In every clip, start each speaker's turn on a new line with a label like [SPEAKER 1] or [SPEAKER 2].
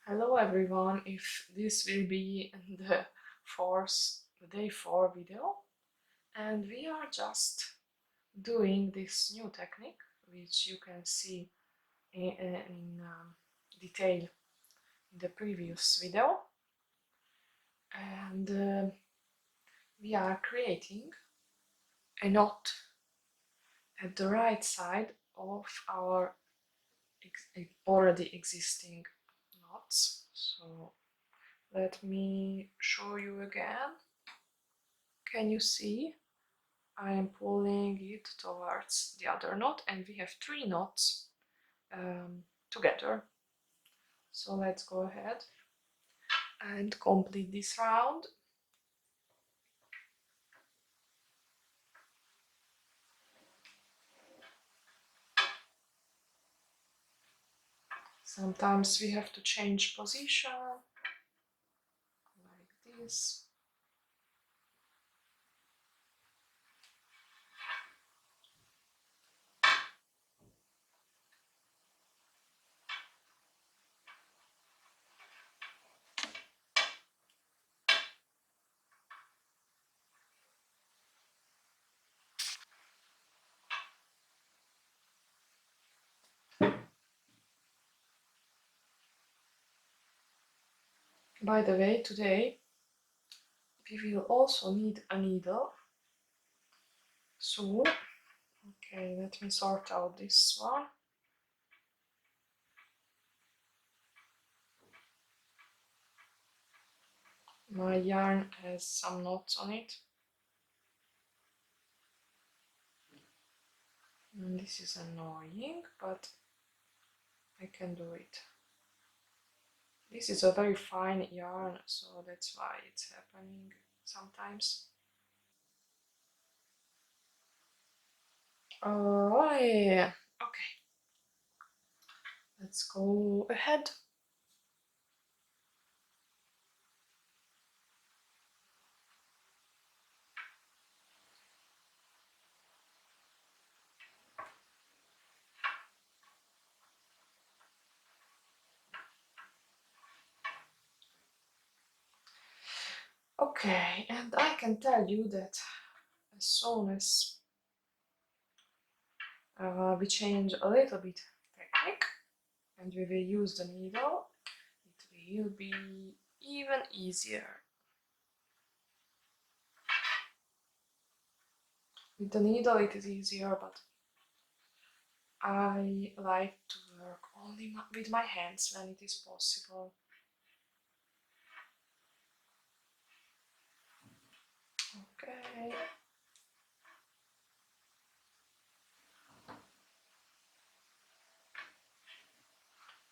[SPEAKER 1] Hello everyone, if this will be the day 4 video, and we are just doing this new technique which you can see in detail in the previous video, and we are creating a knot at the right side of our already existing knots. So let me show you again. Can you see? I am pulling it towards the other knot, and we have 3 knots together. So let's go ahead and complete this round. Sometimes we have to change position, like this. By the way, today we will also need a needle soon. Okay, let me sort out this one. My yarn has some knots on it, and this is annoying, but I can do it. This is a very fine yarn, so that's why it's happening sometimes. Oh yeah, okay. Let's go ahead. Okay, and I can tell you that as soon as we change a little bit technique and we will use the needle, it will be even easier. With the needle it is easier, but I like to work only with my hands when it is possible. Okay.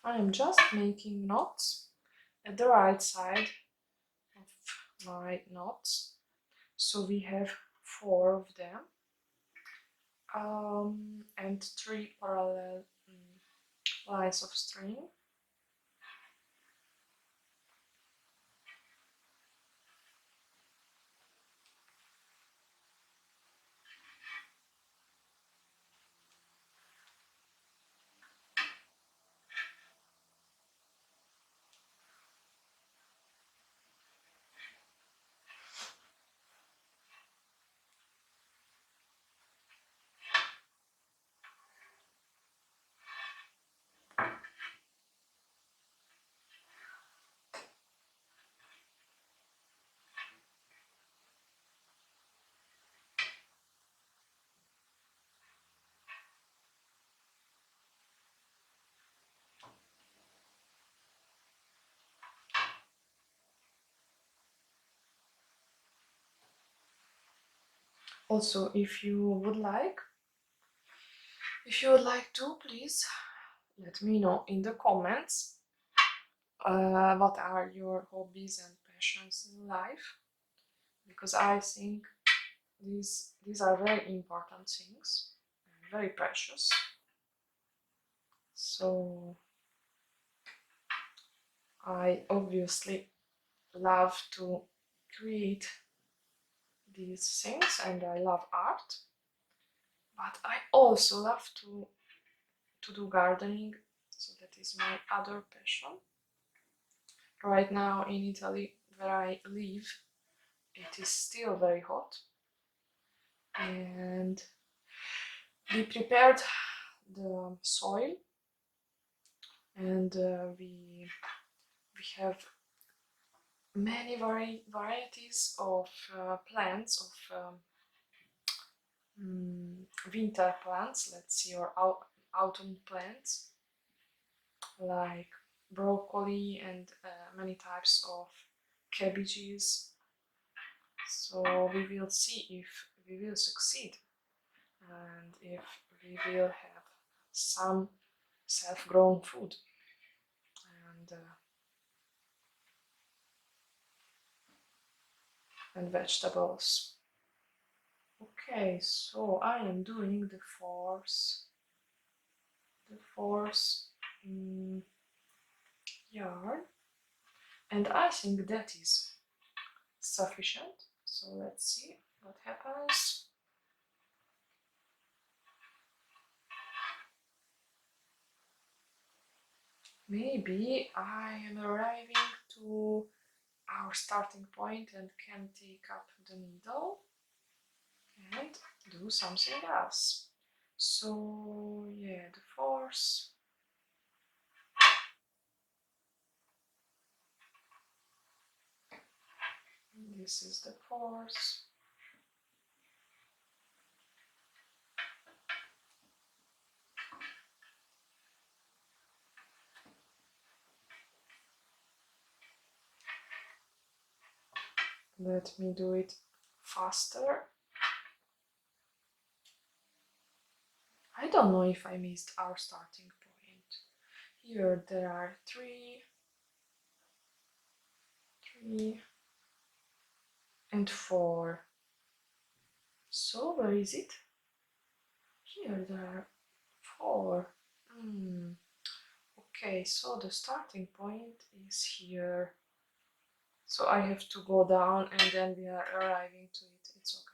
[SPEAKER 1] I am just making knots at the right side of my knots, so we have 4 of them, and 3 parallel lines of string. Also, if you would like to, please let me know in the comments what are your hobbies and passions in life, because I think these are very important things and very precious. So I obviously love to create these things and I love art, but I also love to do gardening, so that is my other passion. Right now in Italy, where I live, it is still very hot, and we prepared the soil, and we have many varieties of plants, of winter plants, let's see, or autumn plants, like broccoli and many types of cabbages. So we will see if we will succeed and if we will have some self-grown food and vegetables. Okay, so I am doing the fourth yarn, and I think that is sufficient. So let's see what happens. Maybe I am arriving to our starting point and can take up the needle and do something else. So yeah, the fourth. This is the fourth. Let me do it faster. I don't know if I missed our starting point. Here there are three and 4. So where is it? Here there are 4. Okay, so the starting point is here. So I have to go down and then we are arriving to it. It's okay.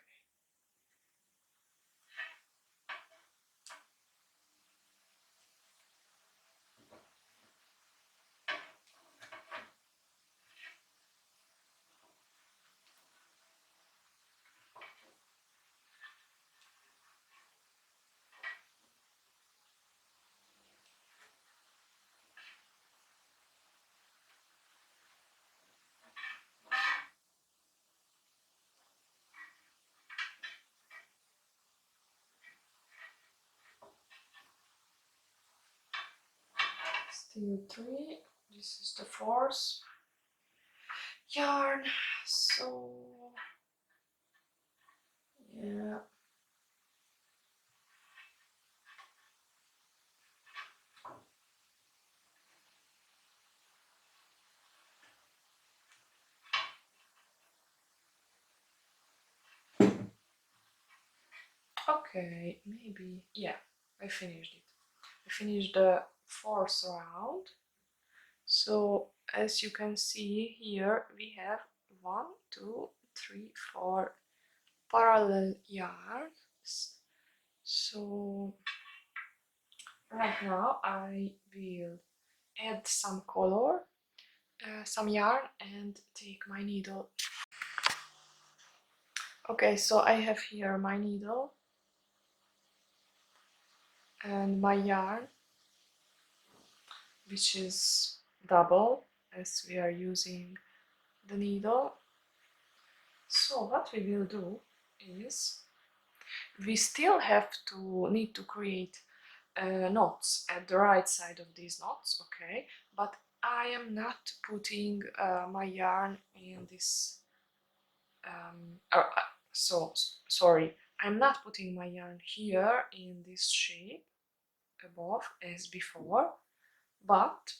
[SPEAKER 1] Still 3. This is the 4th yarn. So yeah. Okay, maybe, yeah, I finished it. I finished the 4th round. So as you can see here, we have 1, 2, 3, 4 parallel yarns. So right now I will add some color, some yarn, and take my needle. Okay, so I have here my needle and my yarn, which is double as we are using the needle. So what we will do is we still need to create knots at the right side of these knots, okay, but I am not putting my yarn in this sorry, I'm not putting my yarn here in this shape above as before, but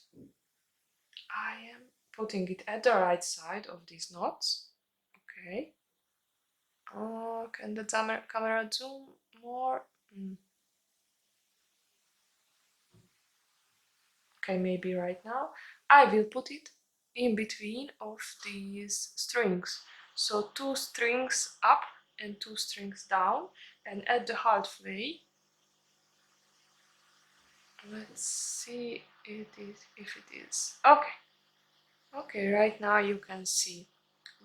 [SPEAKER 1] I am putting it at the right side of these knots. Okay. Can the camera zoom more? Okay, maybe right now. I will put it in between of these strings. So 2 strings up and 2 strings down, and at the halfway, let's see if it is. Okay. Okay, right now you can see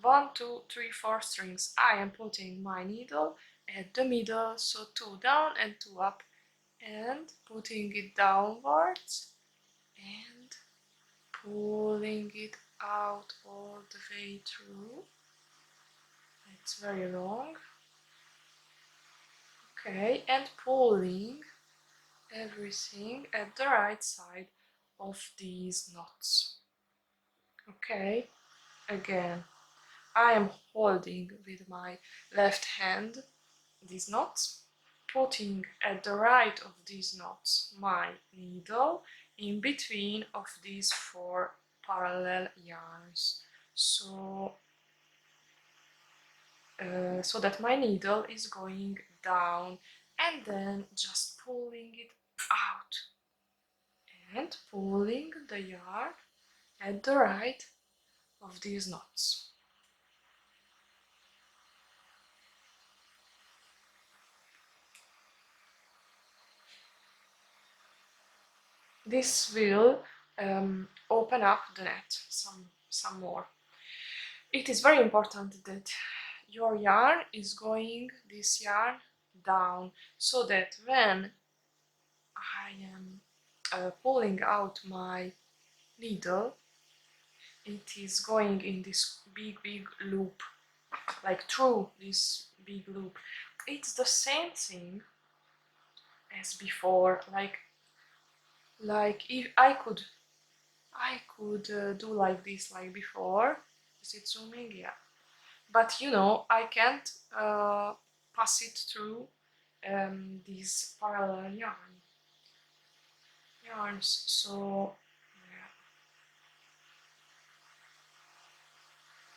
[SPEAKER 1] 1, 2, 3, 4 strings. I am putting my needle at the middle, so 2 down and 2 up, and putting it downwards and pulling it out all the way through. It's very long. Okay, and pulling everything at the right side of these knots. Okay, again, I am holding with my left hand these knots, putting at the right of these knots my needle in between of these 4 parallel yarns, so that my needle is going down, and then just pulling it out and pulling the yarn at the right of these knots. This will open up the net some more. It is very important that your yarn is going, this yarn, down, so that when I am pulling out my needle, it is going in this big loop, like through this big loop. It's the same thing as before, like if I could do like this, like before. Is it zooming? Yeah. But you know, I can't pass it through these parallel yarns, so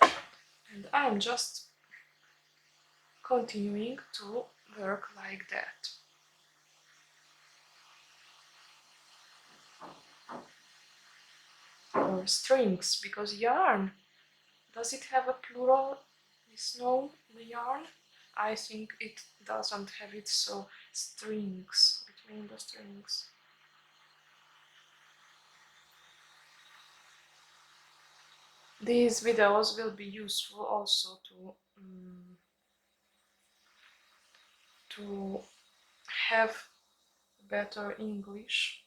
[SPEAKER 1] yeah. And I'm just continuing to work like that. Or strings, because yarn, does it have a plural? This no, the yarn? I think it doesn't have it, so strings, between the strings. These videos will be useful also to have better English,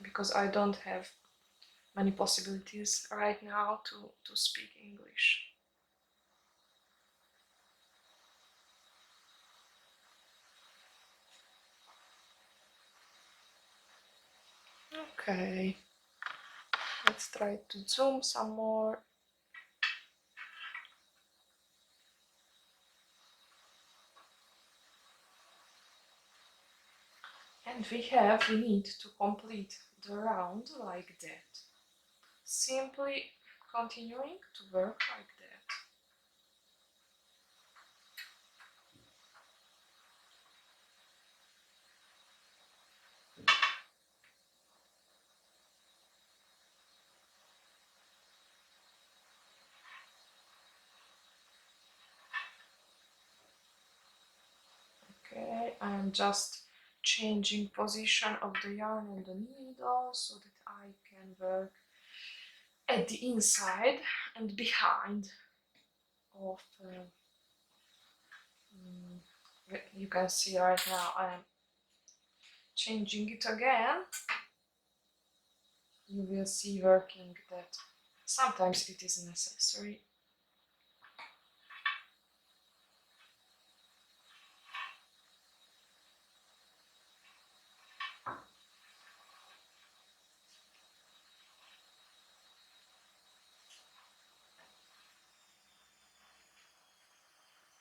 [SPEAKER 1] because I don't have many possibilities right now to speak English. Okay, let's try to zoom some more. And we need to complete the round like that. Simply continuing to work like that. Okay, I'm just changing position of the yarn and the needle so that I can work at the inside and behind of you can see right now I'm changing it again. You will see working that sometimes it is necessary.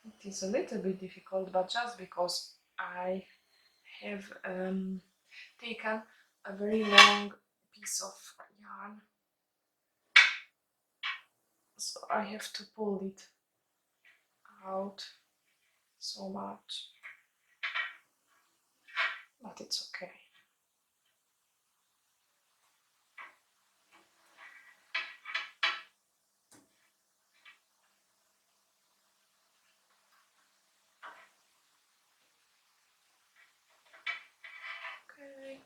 [SPEAKER 1] It is a little bit difficult, but just because I have taken a very long piece of yarn, so I have to pull it out so much, but it's okay. Okay.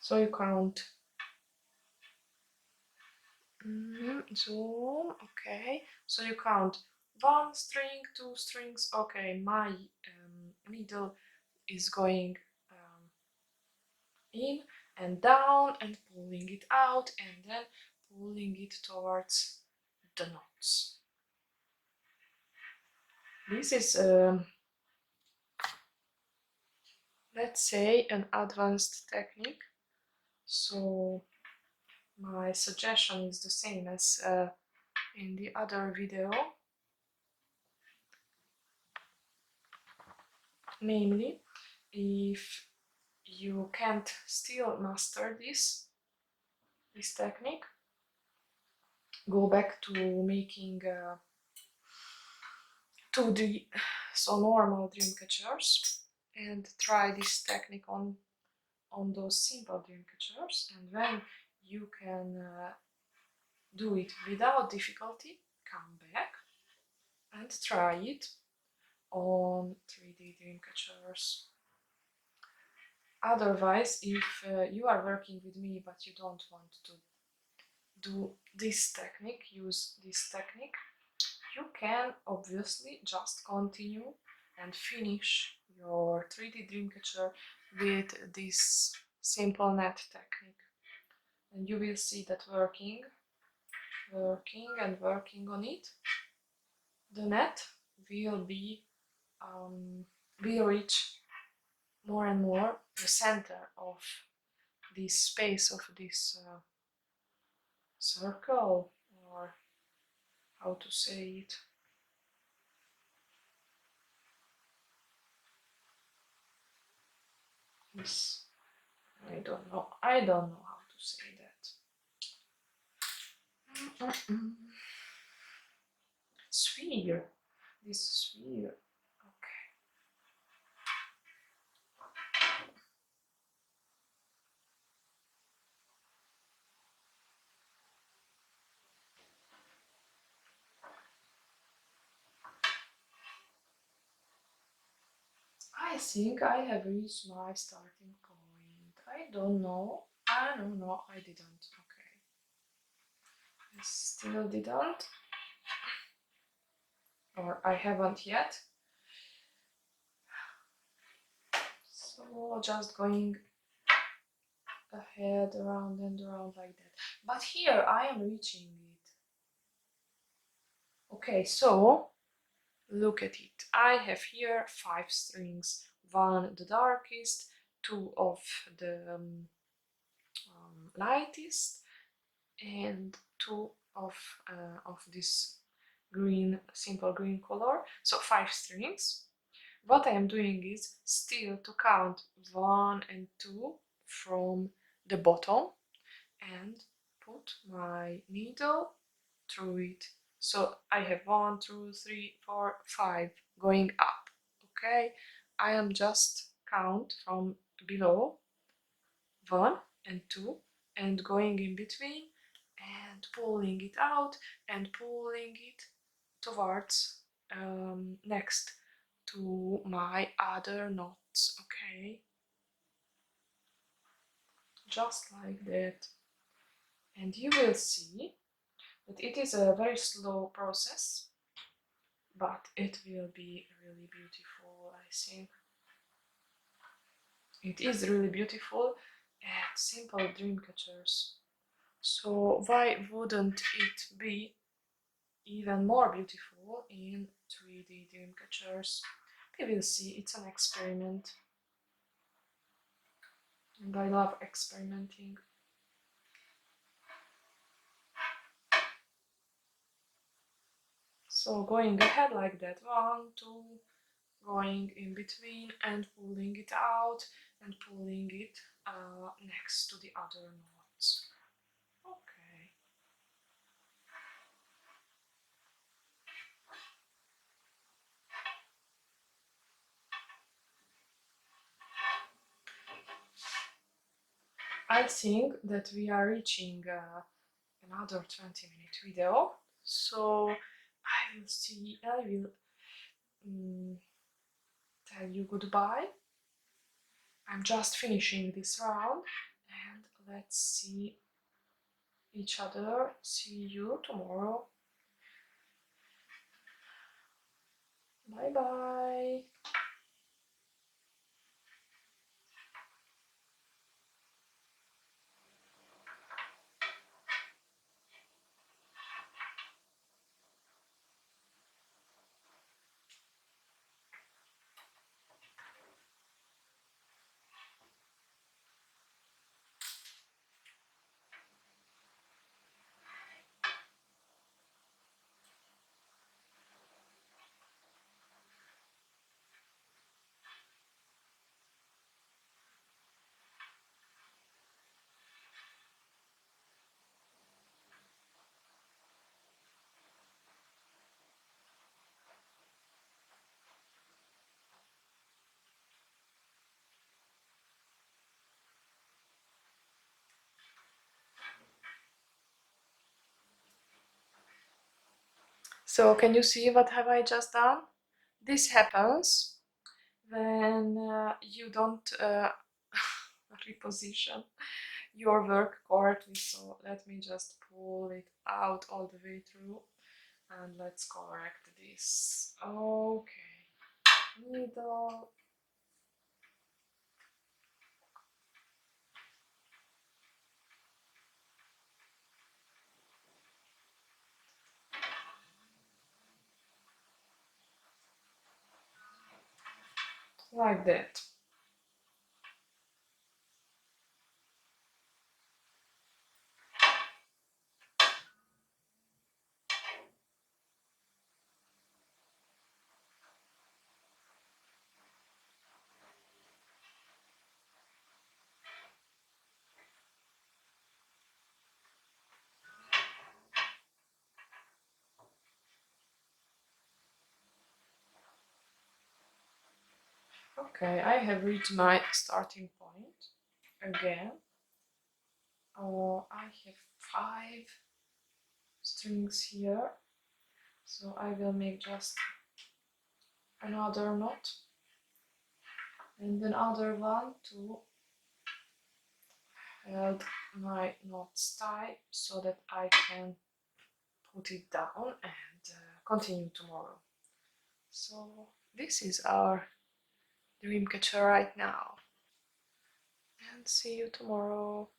[SPEAKER 1] So you count. Zoom, okay. So you count 1 string, 2 strings. Okay, my needle is going in and down and pulling it out and then pulling it towards the knots. This is, let's say, an advanced technique. So my suggestion is the same as in the other video, namely, if you can't still master this technique, go back to making 2D, so normal dream catchers, and try this technique on those simple dream catchers, and when you can do it without difficulty, come back and try it on 3D dream catchers. Otherwise, if you are working with me but you don't want to do this technique, use this technique, you can obviously just continue and finish your 3D Dreamcatcher with this simple net technique. And you will see that working and working on it, the net will be will reach more and more the center of this space of this circle, or how to say it. This, I don't know how to say that. Sphere, this sphere. Okay. I think I have reached my starting point. I don't know. I didn't. Okay. I still didn't. Or I haven't yet. So just going ahead, around and around like that. But here I am reaching it. Okay, so look at it. I have here 5 strings. 1 the darkest, 2 of the lightest, and 2 of this green, simple green color. So 5 strings. What I am doing is still to count 1 and 2 from the bottom and put my needle through it. So I have 1, 2, 3, 4, 5 going up. Okay, I am just count from below 1 and 2 and going in between and pulling it out and pulling it towards next to my other knots. Okay, just like that. And you will see that it is a very slow process, but it will be really beautiful, I think. It is really beautiful and simple dream catchers. So why wouldn't it be even more beautiful in 3D dream catchers? We will see. It's an experiment. And I love experimenting. So going ahead like that, 1, 2, going in between and pulling it out and pulling it next to the other knots. Okay. I think that we are reaching another 20-minute video, so I will tell you goodbye. I'm just finishing this round and let's see each other. See you tomorrow. Bye bye. So can you see what have I just done? This happens when you don't reposition your work correctly. So let me just pull it out all the way through and let's correct this. Okay, needle. Like that. Okay, I have reached my starting point again. I have 5 strings here, so I will make just another knot and another one to hold my knots tight so that I can put it down and continue tomorrow. So this is our Dreamcatcher right now, and see you tomorrow.